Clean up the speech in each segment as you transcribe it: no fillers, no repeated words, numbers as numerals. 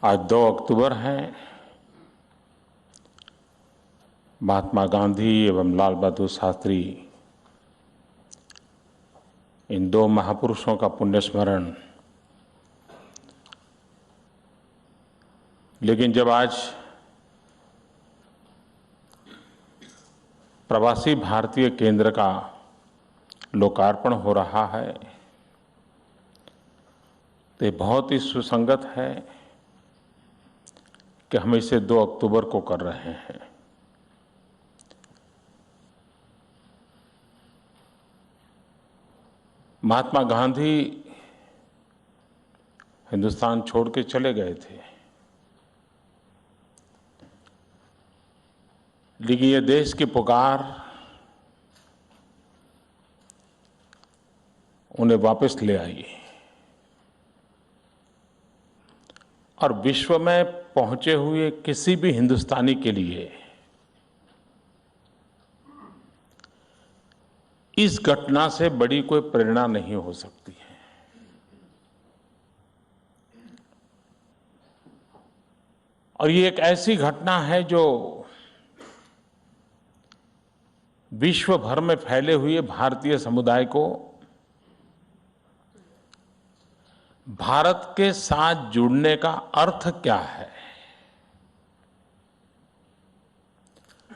आज 2 अक्टूबर है। महात्मा गांधी एवं लाल बहादुर शास्त्री, इन 2 महापुरुषों का पुण्य स्मरण। लेकिन जब आज प्रवासी भारतीय केंद्र का लोकार्पण हो रहा है तो ये बहुत ही सुसंगत है कि हम इसे 2 अक्टूबर को कर रहे हैं। महात्मा गांधी हिंदुस्तान छोड़ के चले गए थे, लेकिन ये देश की पुकार उन्हें वापस ले आई और विश्व में पहुंचे हुए किसी भी हिंदुस्तानी के लिए इस घटना से बड़ी कोई प्रेरणा नहीं हो सकती है। और ये एक ऐसी घटना है जो विश्व भर में फैले हुए भारतीय समुदाय को भारत के साथ जुड़ने का अर्थ क्या है,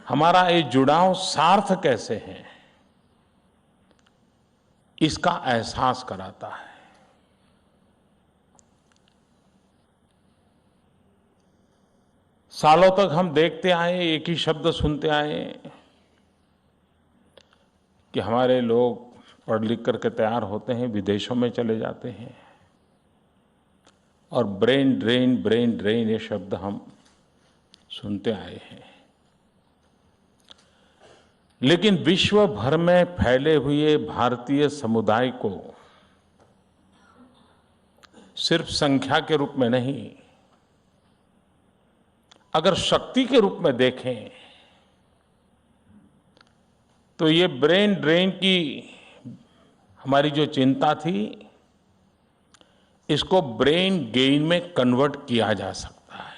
हमारा ये जुड़ाव सार्थ कैसे है, इसका एहसास कराता है। सालों तक हम देखते आए, एक ही शब्द सुनते आए कि हमारे लोग पढ़ लिख करके तैयार होते हैं, विदेशों में चले जाते हैं और ब्रेन ड्रेन ये शब्द हम सुनते आए हैं। लेकिन विश्व भर में फैले हुए भारतीय समुदाय को सिर्फ संख्या के रूप में नहीं, अगर शक्ति के रूप में देखें तो ये ब्रेन ड्रेन की हमारी जो चिंता थी, इसको ब्रेन गेन में कन्वर्ट किया जा सकता है।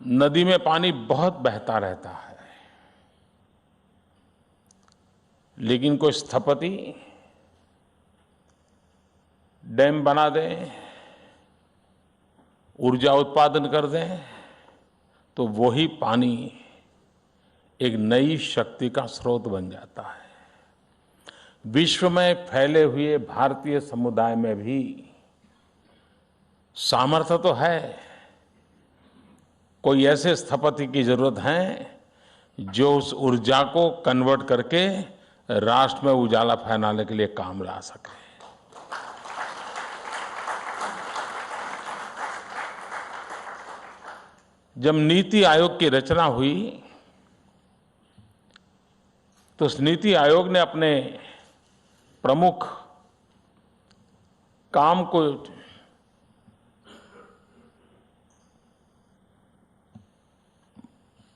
नदी में पानी बहुत बहता रहता है, लेकिन कोई स्थपति डैम बना दे, ऊर्जा उत्पादन कर दे, तो वही पानी एक नई शक्ति का स्रोत बन जाता है। विश्व में फैले हुए भारतीय समुदाय में भी सामर्थ्य तो है, कोई ऐसे स्थपति की जरूरत है जो उस ऊर्जा को कन्वर्ट करके राष्ट्र में उजाला फैलाने के लिए काम ला सके। जब नीति आयोग की रचना हुई तो उस नीति आयोग ने अपने प्रमुख काम को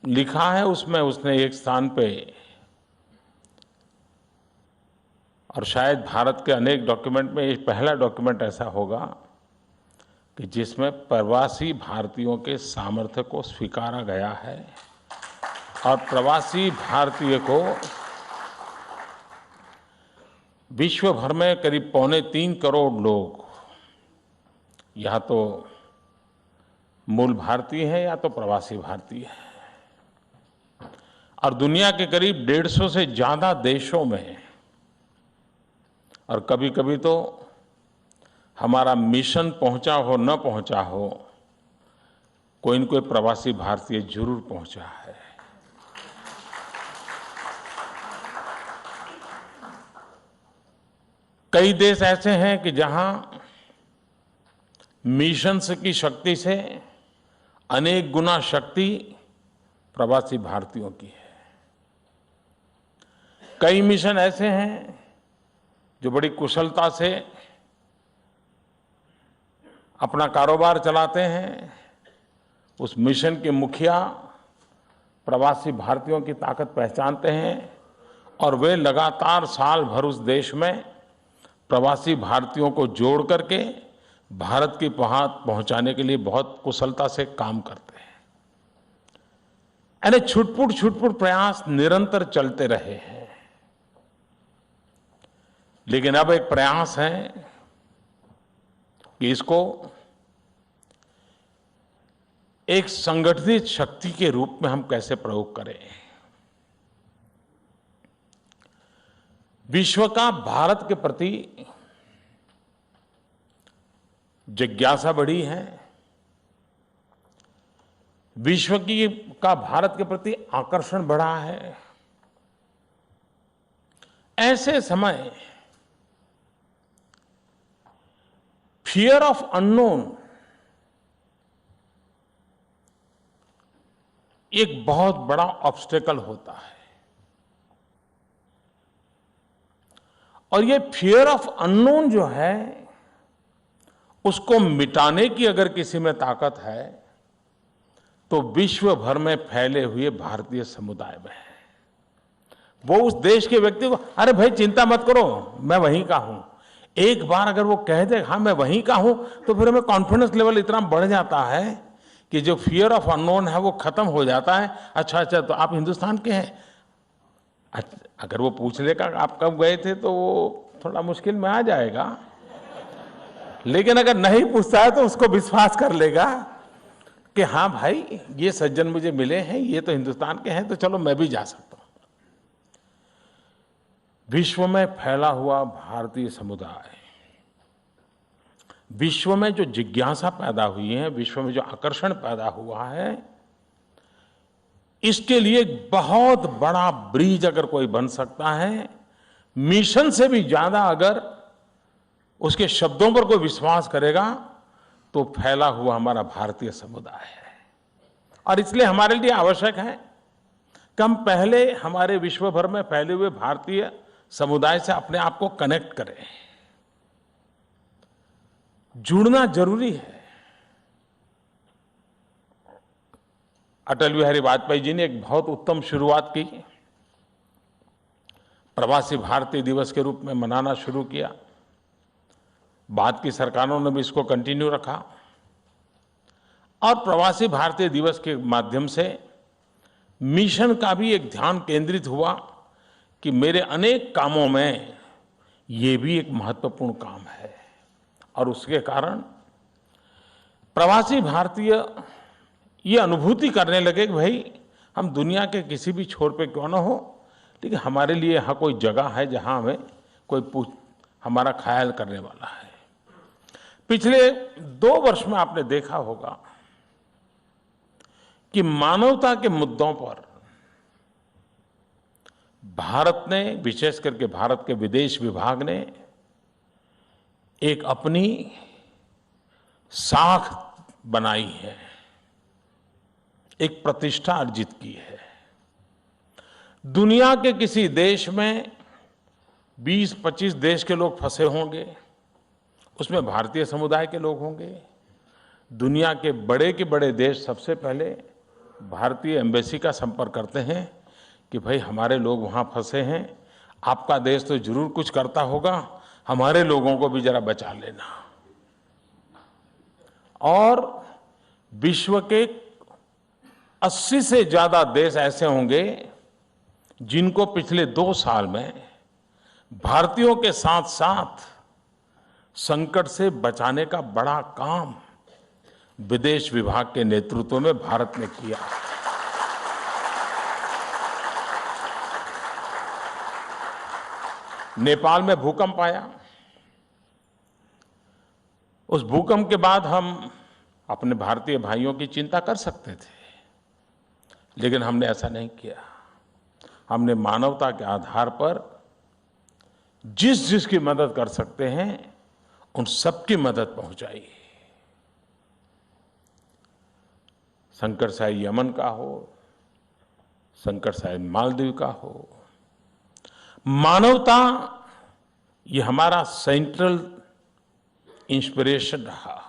लिखा है, उसमें उसने एक स्थान पे, और शायद भारत के अनेक डॉक्यूमेंट में ये पहला डॉक्यूमेंट ऐसा होगा कि जिसमें प्रवासी भारतीयों के सामर्थ्य को स्वीकारा गया है और प्रवासी भारतीय को विश्व भर में करीब 2.25 करोड़ लोग या तो मूल भारतीय हैं या तो प्रवासी भारतीय हैं, और दुनिया के करीब 150 से ज्यादा देशों में, और कभी कभी तो हमारा मिशन पहुंचा हो न पहुंचा हो, कोई न कोई प्रवासी भारतीय जरूर पहुंचा है। कई देश ऐसे हैं कि जहां मिशन की शक्ति से अनेक गुना शक्ति प्रवासी भारतीयों की है। कई मिशन ऐसे हैं जो बड़ी कुशलता से अपना कारोबार चलाते हैं, उस मिशन के मुखिया प्रवासी भारतीयों की ताकत पहचानते हैं और वे लगातार साल भर उस देश में प्रवासी भारतीयों को जोड़ करके भारत की पहुंचाने के लिए बहुत कुशलता से काम करते हैं। यानी छुटपुट प्रयास निरंतर चलते रहे हैं। लेकिन अब एक प्रयास है कि इसको एक संगठित शक्ति के रूप में हम कैसे प्रयोग करें। विश्व का भारत के प्रति जिज्ञासा बढ़ी है, विश्व का भारत के प्रति आकर्षण बढ़ा है। ऐसे समय फियर ऑफ अननोन एक बहुत बड़ा ऑब्स्टेकल होता है, और ये फियर ऑफ अननोन जो है उसको मिटाने की अगर किसी में ताकत है तो विश्व भर में फैले हुए भारतीय समुदाय में है। वो उस देश के व्यक्ति को, अरे भाई चिंता मत करो, मैं वहीं का हूं, एक बार अगर वो कह दे हाँ मैं वहीं का हूं, तो फिर हमें कॉन्फिडेंस लेवल इतना बढ़ जाता है कि जो फियर ऑफ अननोन है वो खत्म हो जाता है। अच्छा तो आप हिंदुस्तान के हैं, अगर वो पूछ लेगा आप कब गए थे तो वो थोड़ा मुश्किल में आ जाएगा। लेकिन अगर नहीं पूछता है तो उसको विश्वास कर लेगा कि हाँ भाई ये सज्जन मुझे मिले हैं, ये तो हिंदुस्तान के हैं, तो चलो मैं भी जा सकता हूं। विश्व में फैला हुआ भारतीय समुदाय, विश्व में जो जिज्ञासा पैदा हुई है, विश्व में जो आकर्षण पैदा हुआ है, इसके लिए एक बहुत बड़ा ब्रिज अगर कोई बन सकता है, मिशन से भी ज्यादा अगर उसके शब्दों पर कोई विश्वास करेगा तो फैला हुआ हमारा भारतीय समुदाय है। और इसलिए हमारे लिए आवश्यक है कि हम पहले हमारे विश्व भर में फैले हुए भारतीय समुदाय से अपने आप को कनेक्ट करें। जुड़ना जरूरी है। अटल बिहारी वाजपेयी जी ने एक बहुत उत्तम शुरुआत की, प्रवासी भारतीय दिवस के रूप में मनाना शुरू किया। बाद की सरकारों ने भी इसको कंटिन्यू रखा और प्रवासी भारतीय दिवस के माध्यम से मिशन का भी एक ध्यान केंद्रित हुआ कि मेरे अनेक कामों में ये भी एक महत्वपूर्ण काम है। और उसके कारण प्रवासी भारतीय ये अनुभूति करने लगे कि भाई हम दुनिया के किसी भी छोर पे क्यों ना हो, लेकिन हमारे लिए यहाँ कोई जगह है जहाँ हमें कोई हमारा ख्याल करने वाला है। पिछले 2 वर्ष में आपने देखा होगा कि मानवता के मुद्दों पर भारत ने, विशेष करके भारत के विदेश विभाग ने एक अपनी साख बनाई है, एक प्रतिष्ठा अर्जित की है। दुनिया के किसी देश में 20-25 देश के लोग फंसे होंगे, उसमें भारतीय समुदाय के लोग होंगे। दुनिया के बड़े देश सबसे पहले भारतीय एम्बेसी का संपर्क करते हैं कि भाई हमारे लोग वहां फंसे हैं, आपका देश तो जरूर कुछ करता होगा, हमारे लोगों को भी जरा बचा लेना। और विश्व के 80 से ज्यादा देश ऐसे होंगे जिनको पिछले 2 साल में भारतीयों के साथ साथ संकट से बचाने का बड़ा काम विदेश विभाग के नेतृत्व में भारत ने किया। नेपाल में भूकंप आया, उस भूकंप के बाद हम अपने भारतीय भाइयों की चिंता कर सकते थे, लेकिन हमने ऐसा नहीं किया। हमने मानवता के आधार पर जिसकी मदद कर सकते हैं उन सबकी मदद पहुंचाई। संकट शायद यमन का हो, संकट शायद मालदीव का हो, मानवता ये हमारा सेंट्रल इंस्पिरेशन रहा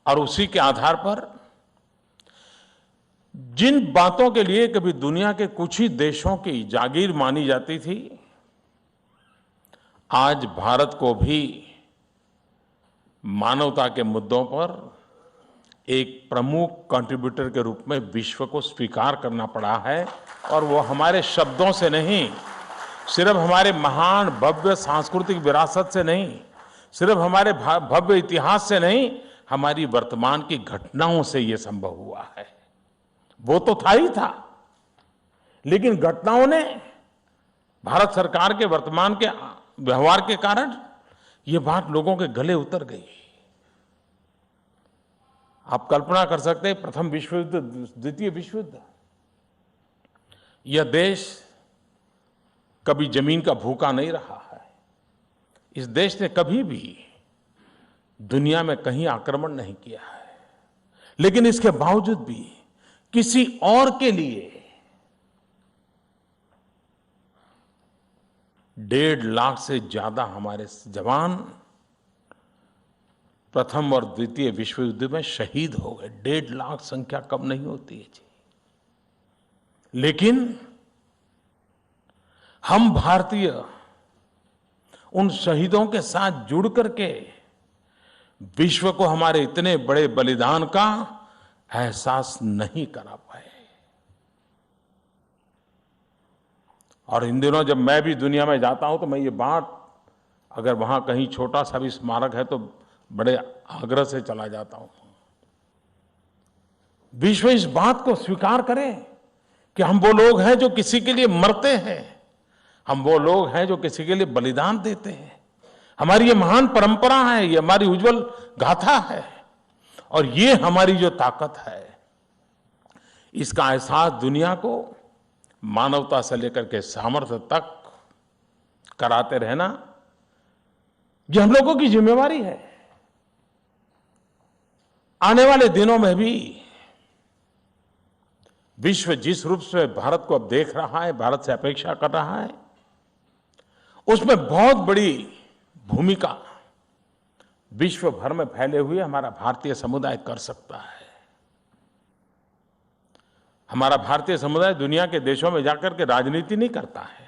और उसी के आधार पर जिन बातों के लिए कभी दुनिया के कुछ ही देशों की जागीर मानी जाती थी, आज भारत को भी मानवता के मुद्दों पर एक प्रमुख कंट्रीब्यूटर के रूप में विश्व को स्वीकार करना पड़ा है। और वो हमारे शब्दों से नहीं, सिर्फ हमारे महान भव्य सांस्कृतिक विरासत से नहीं, सिर्फ हमारे भव्य इतिहास से नहीं, हमारी वर्तमान की घटनाओं से ये संभव हुआ है। वो तो था ही था, लेकिन घटनाओं ने, भारत सरकार के वर्तमान के व्यवहार के कारण ये बात लोगों के गले उतर गई। आप कल्पना कर सकते हैं, प्रथम विश्व युद्ध, द्वितीय विश्व युद्ध, यह देश कभी जमीन का भूखा नहीं रहा है। इस देश ने कभी भी दुनिया में कहीं आक्रमण नहीं किया है, लेकिन इसके बावजूद भी किसी और के लिए 1.5 लाख से ज्यादा हमारे जवान प्रथम और द्वितीय विश्व युद्ध में शहीद हो गए। 1.5 लाख संख्या कम नहीं होती है जी। लेकिन हम भारतीय उन शहीदों के साथ जुड़ करके विश्व को हमारे इतने बड़े बलिदान का एहसास नहीं करा पाए। और इन दिनों जब मैं भी दुनिया में जाता हूं तो मैं ये बात, अगर वहां कहीं छोटा सा भी स्मारक है तो बड़े आग्रह से चला जाता हूं। विश्व इस बात को स्वीकार करे कि हम वो लोग हैं जो किसी के लिए मरते हैं, हम वो लोग हैं जो किसी के लिए बलिदान देते हैं। हमारी ये महान परंपरा है, ये हमारी उज्जवल गाथा है, और ये हमारी जो ताकत है, इसका एहसास दुनिया को मानवता से लेकर के सामर्थ्य तक कराते रहना, ये हम लोगों की जिम्मेवारी है। आने वाले दिनों में भी विश्व जिस रूप से भारत को अब देख रहा है, भारत से अपेक्षा कर रहा है, उसमें बहुत बड़ी भूमिका विश्व भर में फैले हुए हमारा भारतीय समुदाय कर सकता है। हमारा भारतीय समुदाय दुनिया के देशों में जाकर के राजनीति नहीं करता है,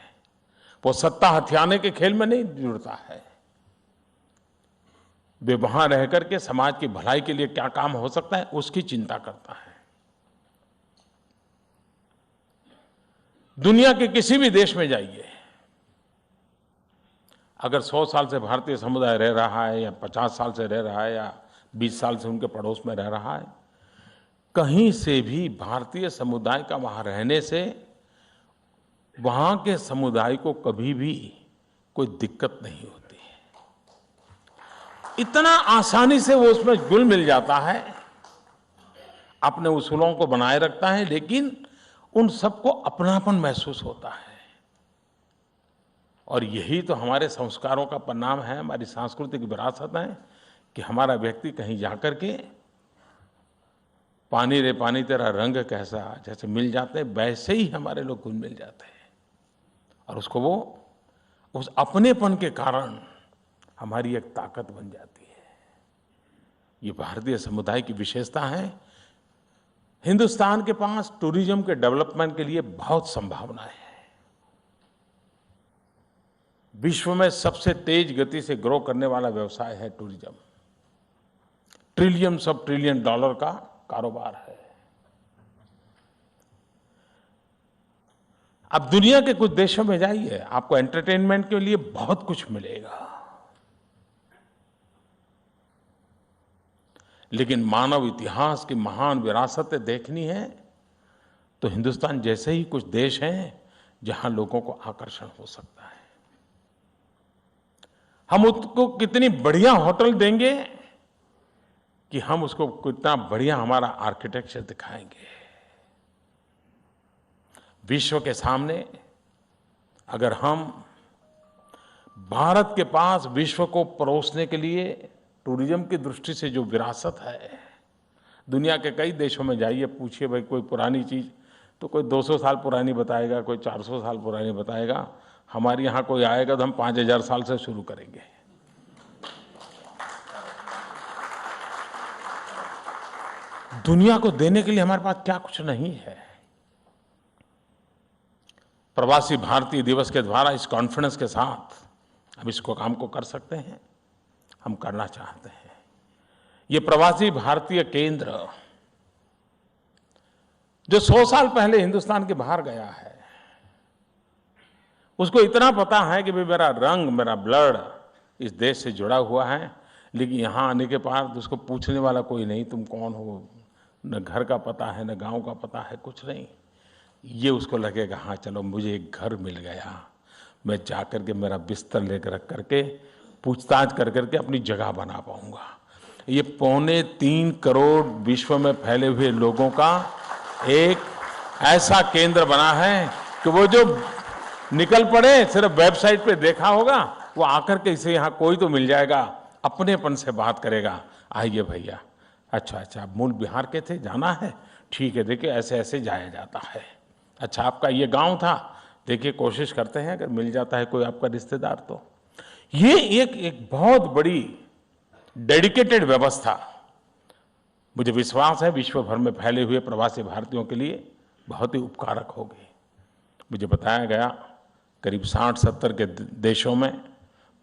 वो सत्ता हथियाने के खेल में नहीं जुड़ता है। वे वहां रह करके समाज की भलाई के लिए क्या काम हो सकता है, उसकी चिंता करता है। दुनिया के किसी भी देश में जाइए, अगर 100 साल से भारतीय समुदाय रह रहा है, या 50 साल से रह रहा है, या 20 साल से उनके पड़ोस में रह रहा है, कहीं से भी भारतीय समुदाय का वहां रहने से वहां के समुदाय को कभी भी कोई दिक्कत नहीं होती है। इतना आसानी से वो उसमें घुल मिल जाता है, अपने उसूलों को बनाए रखता है, लेकिन उन सबको अपनापन महसूस होता है। और यही तो हमारे संस्कारों का परिणाम है, हमारी सांस्कृतिक विरासत है, कि हमारा व्यक्ति कहीं जाकर के पानी रे पानी तेरा रंग कैसा, जैसे मिल जाते हैं वैसे ही हमारे लोग घुल मिल जाते हैं। और उसको वो उस अपनेपन के कारण हमारी एक ताकत बन जाती है। ये भारतीय समुदाय की विशेषता है। हिंदुस्तान के पास टूरिज्म के डेवलपमेंट के लिए बहुत संभावनाएं हैं। विश्व में सबसे तेज गति से ग्रो करने वाला व्यवसाय है tourism. Trillions of trillion dollar का कारोबार है। अब दुनिया के कुछ देशों में जाइए, आपको एंटरटेनमेंट के लिए बहुत कुछ मिलेगा, लेकिन मानव इतिहास की महान विरासतें देखनी है तो हिंदुस्तान जैसे ही कुछ देश हैं जहां लोगों को आकर्षण हो सकता है। हम उसको कितनी बढ़िया होटल देंगे कि हम उसको कितना बढ़िया हमारा आर्किटेक्चर दिखाएंगे। विश्व के सामने अगर हम भारत के पास विश्व को परोसने के लिए टूरिज्म की दृष्टि से जो विरासत है, दुनिया के कई देशों में जाइए, पूछिए भाई कोई पुरानी चीज़, तो कोई 200 साल पुरानी बताएगा, कोई 400 साल पुरानी बताएगा। हमारे यहाँ कोई आएगा तो हम 5000 साल से शुरू करेंगे। दुनिया को देने के लिए हमारे पास क्या कुछ नहीं है। प्रवासी भारतीय दिवस के द्वारा इस कॉन्फिडेंस के साथ हम इसको काम को कर सकते हैं, हम करना चाहते हैं। ये प्रवासी भारतीय केंद्र जो 100 साल पहले हिंदुस्तान के बाहर गया है, उसको इतना पता है कि भाई मेरा रंग, मेरा ब्लड इस देश से जुड़ा हुआ है, लेकिन यहाँ आने के बाद उसको पूछने वाला कोई नहीं, तुम कौन हो, न घर का पता है, न गांव का पता है, कुछ नहीं। ये उसको लगेगा हाँ चलो मुझे एक घर मिल गया, मैं जाकर के मेरा बिस्तर लेकर रख करके पूछताछ कर करके अपनी जगह बना पाऊंगा। ये 3.25 करोड़ विश्व में फैले हुए लोगों का एक ऐसा केंद्र बना है कि वो जो निकल पड़े, सिर्फ वेबसाइट पे देखा होगा, वो आकर के इसे यहाँ कोई तो मिल जाएगा, अपनेपन से बात करेगा, आइए भैया, अच्छा मूल बिहार के थे, जाना है, ठीक है, देखिए ऐसे ऐसे जाया जाता है। अच्छा आपका ये गांव था, देखिए कोशिश करते हैं अगर मिल जाता है कोई आपका रिश्तेदार तो। ये एक बहुत बड़ी डेडिकेटेड व्यवस्था, मुझे विश्वास है विश्व भर में फैले हुए प्रवासी भारतीयों के लिए बहुत ही उपकारक होगी। मुझे बताया गया करीब 60-70 के देशों में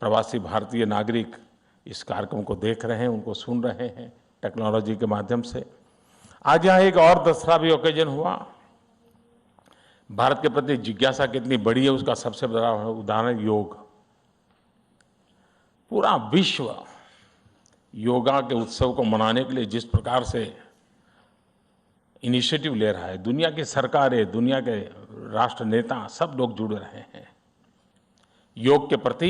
प्रवासी भारतीय नागरिक इस कार्यक्रम को देख रहे हैं, उनको सुन रहे हैं टेक्नोलॉजी के माध्यम से। आज यहाँ एक और दूसरा भी ओकेजन हुआ। भारत के प्रति जिज्ञासा कितनी बड़ी है उसका सबसे बड़ा उदाहरण योग। पूरा विश्व योगा के उत्सव को मनाने के लिए जिस प्रकार से इनिशिएटिव ले रहा है, दुनिया की सरकारें, दुनिया के राष्ट्र नेता, सब लोग जुड़ रहे हैं। योग के प्रति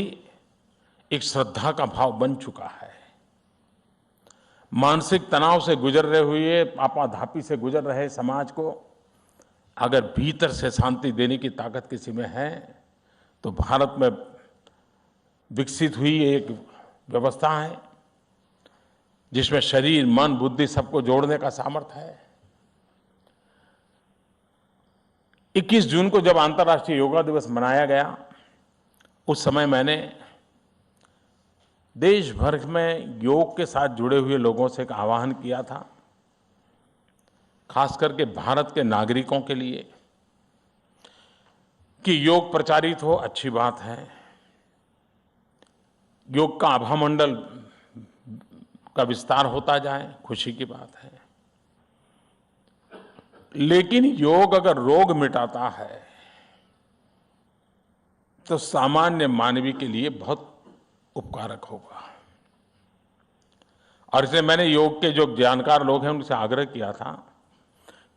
एक श्रद्धा का भाव बन चुका है। मानसिक तनाव से गुजर रहे हुए, आपाधापी से गुजर रहे समाज को अगर भीतर से शांति देने की ताकत किसी में है तो भारत में विकसित हुई एक व्यवस्था है जिसमें शरीर, मन, बुद्धि सबको जोड़ने का सामर्थ्य है। 21 जून को जब अंतर्राष्ट्रीय योगा दिवस मनाया गया, उस समय मैंने देश भर में योग के साथ जुड़े हुए लोगों से एक आह्वान किया था, खास करके भारत के नागरिकों के लिए, कि योग प्रचारित हो, अच्छी बात है, योग का आभामंडल का विस्तार होता जाए, खुशी की बात है, लेकिन योग अगर रोग मिटाता है तो सामान्य मानवी के लिए बहुत उपकारक होगा। और इसलिए मैंने योग के जो जानकार लोग हैं उनसे आग्रह किया था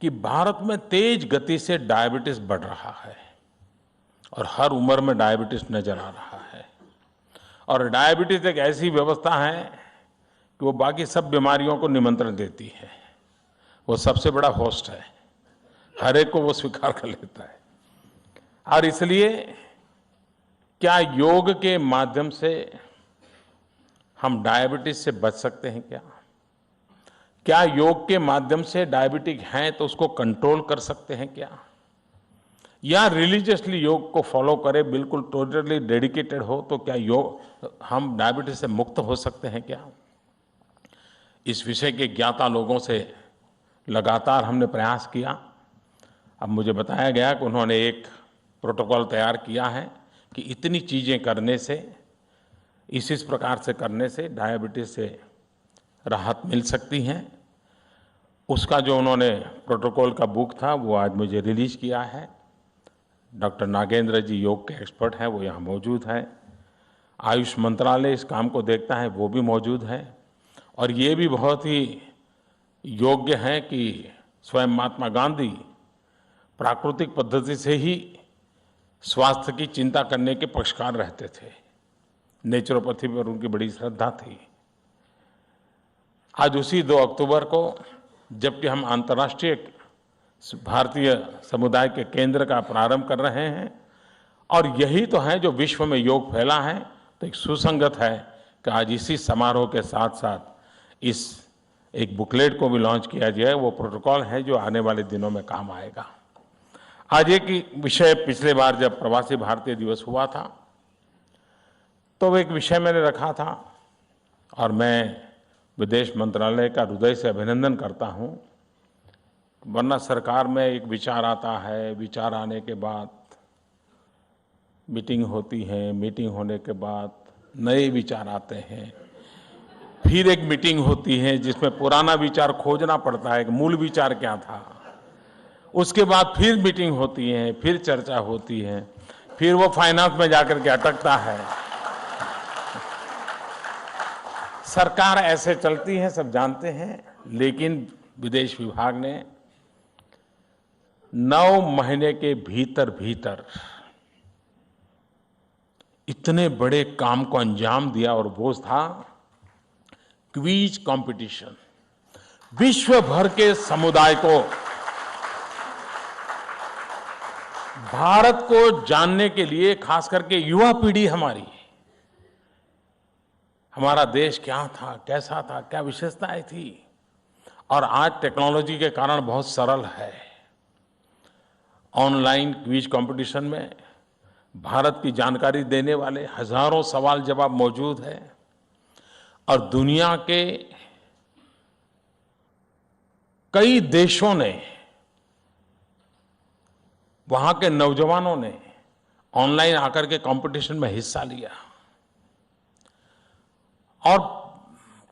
कि भारत में तेज गति से डायबिटीज बढ़ रहा है और हर उम्र में डायबिटीज नजर आ रहा है। और डायबिटीज एक ऐसी व्यवस्था है कि वो बाकी सब बीमारियों को निमंत्रण देती है, वो सबसे बड़ा होस्ट है, हर एक को वो स्वीकार कर लेता है। और इसलिए क्या योग के माध्यम से हम डायबिटीज से बच सकते हैं क्या? क्या योग के माध्यम से डायबिटिक हैं तो उसको कंट्रोल कर सकते हैं क्या? या रिलीजियसली योग को फॉलो करें, बिल्कुल टोटली डेडिकेटेड हो, तो क्या योग हम डायबिटीज से मुक्त हो सकते हैं क्या? इस विषय के ज्ञाता लोगों से लगातार हमने प्रयास किया। अब मुझे बताया गया कि उन्होंने एक प्रोटोकॉल तैयार किया है कि इतनी चीज़ें करने से, इस प्रकार से करने से डायबिटीज से राहत मिल सकती है। उसका जो उन्होंने प्रोटोकॉल का बुक था वो आज मुझे रिलीज किया है। डॉक्टर नागेंद्र जी योग के एक्सपर्ट हैं, वो यहाँ मौजूद हैं। आयुष मंत्रालय इस काम को देखता है, वो भी मौजूद है। और ये भी बहुत ही योग्य है कि स्वयं महात्मा गांधी प्राकृतिक पद्धति से ही स्वास्थ्य की चिंता करने के पक्षकार रहते थे, नेचुरोपैथी पर उनकी बड़ी श्रद्धा थी। आज उसी 2 अक्टूबर को जबकि हम अंतर्राष्ट्रीय भारतीय समुदाय के केंद्र का प्रारंभ कर रहे हैं, और यही तो है जो विश्व में योग फैला है, तो एक सुसंगत है कि आज इसी समारोह के साथ साथ इस एक बुकलेट को भी लॉन्च किया जाए। वो प्रोटोकॉल है जो आने वाले दिनों में काम आएगा। आज एक विषय, पिछले बार जब प्रवासी भारतीय दिवस हुआ था तो एक विषय मैंने रखा था और मैं विदेश मंत्रालय का हृदय से अभिनंदन करता हूं। वरना सरकार में एक विचार आता है, विचार आने के बाद मीटिंग होती है, मीटिंग होने के बाद नए विचार आते हैं, फिर एक मीटिंग होती है जिसमें पुराना विचार खोजना पड़ता है कि मूल विचार क्या था। उसके बाद फिर मीटिंग होती है, फिर चर्चा होती है, फिर वो फाइनेंस में जाकर के अटकता है। सरकार ऐसे चलती है, सब जानते हैं। लेकिन विदेश विभाग ने 9 महीने के भीतर भीतर इतने बड़े काम को अंजाम दिया, और वो था क्विज कंपटीशन। विश्व भर के समुदाय को भारत को जानने के लिए, खास करके युवा पीढ़ी हमारा देश क्या था, कैसा था, क्या विशेषताएं थी। और आज टेक्नोलॉजी के कारण बहुत सरल है। ऑनलाइन क्विज कंपटीशन में भारत की जानकारी देने वाले हजारों सवाल जवाब मौजूद है, और दुनिया के कई देशों ने, वहां के नौजवानों ने ऑनलाइन आकर के कंपटीशन में हिस्सा लिया, और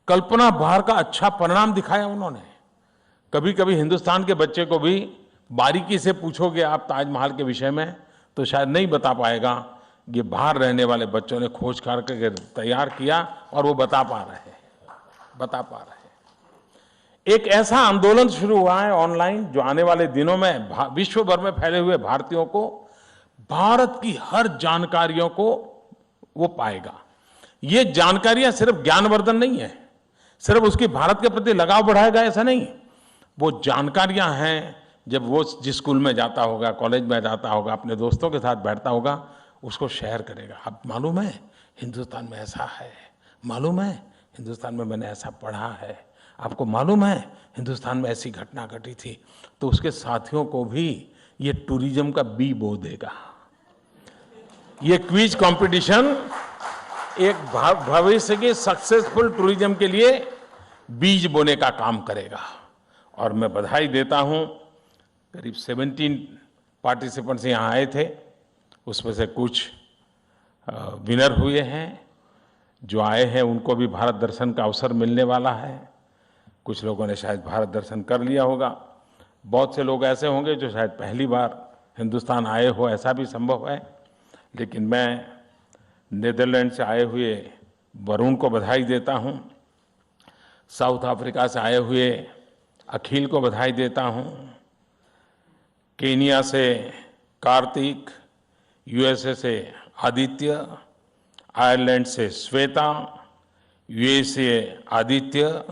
कल्पना बाहर का अच्छा परिणाम दिखाया उन्होंने। कभी कभी हिंदुस्तान के बच्चे को भी बारीकी से पूछोगे आप ताजमहल के विषय में तो शायद नहीं बता पाएगा। ये बाहर रहने वाले बच्चों ने खोज करके तैयार किया, और वो बता पा रहे हैं। एक ऐसा आंदोलन शुरू हुआ है ऑनलाइन, जो आने वाले दिनों में विश्व भर में फैले हुए भारतीयों को भारत की हर जानकारियों को वो पाएगा। ये जानकारियां सिर्फ ज्ञानवर्धन नहीं है, सिर्फ उसकी भारत के प्रति लगाव बढ़ाएगा ऐसा नहीं। वो जानकारियां हैं, जब वो जिस स्कूल में जाता होगा, कॉलेज में जाता होगा, अपने दोस्तों के साथ बैठता होगा, उसको शेयर करेगा। अब मालूम है हिंदुस्तान में ऐसा है, मालूम है हिंदुस्तान में मैंने ऐसा पढ़ा है, आपको मालूम है हिंदुस्तान में ऐसी घटना घटी थी। तो उसके साथियों को भी ये टूरिज्म का बी बो देगा। ये क्विज कंपटीशन एक भविष्य के सक्सेसफुल टूरिज्म के लिए बीज बोने का काम करेगा। और मैं बधाई देता हूं, करीब 17 पार्टिसिपेंट्स यहाँ आए थे, उसमें से कुछ विनर हुए हैं। जो आए हैं उनको भी भारत दर्शन का अवसर मिलने वाला है। कुछ लोगों ने शायद भारत दर्शन कर लिया होगा, बहुत से लोग ऐसे होंगे जो शायद पहली बार हिंदुस्तान आए हो, ऐसा भी संभव है। लेकिन मैं नीदरलैंड से आए हुए वरुण को बधाई देता हूं, साउथ अफ्रीका से आए हुए अखिल को बधाई देता हूं, केनिया से कार्तिक, यूएसए से आदित्य, आयरलैंड से श्वेता, यूएसए आदित्य,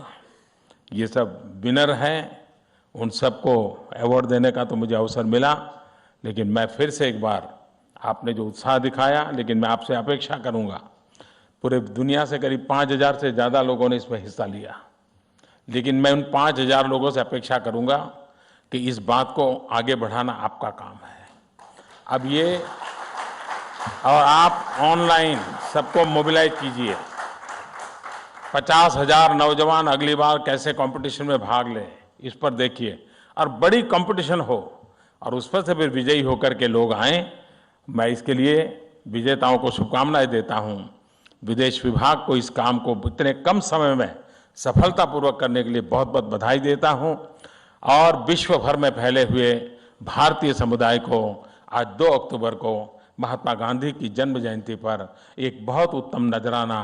ये सब विनर हैं। उन सबको अवार्ड देने का तो मुझे अवसर मिला। लेकिन मैं फिर से एक बार, आपने जो उत्साह दिखाया, लेकिन मैं आपसे अपेक्षा करूंगा, पूरे दुनिया से करीब 5000 से ज़्यादा लोगों ने इसमें हिस्सा लिया, लेकिन मैं उन 5000 लोगों से अपेक्षा करूंगा कि इस बात को आगे बढ़ाना आपका काम है। अब ये, और आप ऑनलाइन सबको मोबिलाइज कीजिए। 50,000 नौजवान अगली बार कैसे कंपटीशन में भाग लें, इस पर देखिए, और बड़ी कंपटीशन हो, और उस पर से फिर विजयी होकर के लोग आएं। मैं इसके लिए विजेताओं को शुभकामनाएं देता हूं। विदेश विभाग को इस काम को इतने कम समय में सफलतापूर्वक करने के लिए बहुत बहुत बधाई देता हूं। और विश्व भर में फैले हुए भारतीय समुदाय को आज 2 अक्टूबर को महात्मा गांधी की जन्म जयंती पर एक बहुत उत्तम नजराना,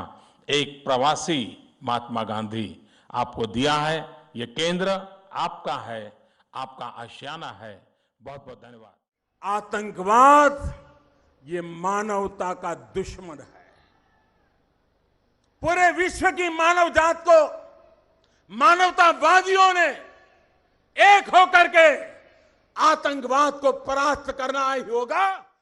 एक प्रवासी महात्मा गांधी आपको दिया है। ये केंद्र आपका है, आपका आशियाना है। बहुत बहुत धन्यवाद। आतंकवाद ये मानवता का दुश्मन है। पूरे विश्व की मानव जात को मानवतावादियों ने एक होकर के आतंकवाद को परास्त करना ही होगा।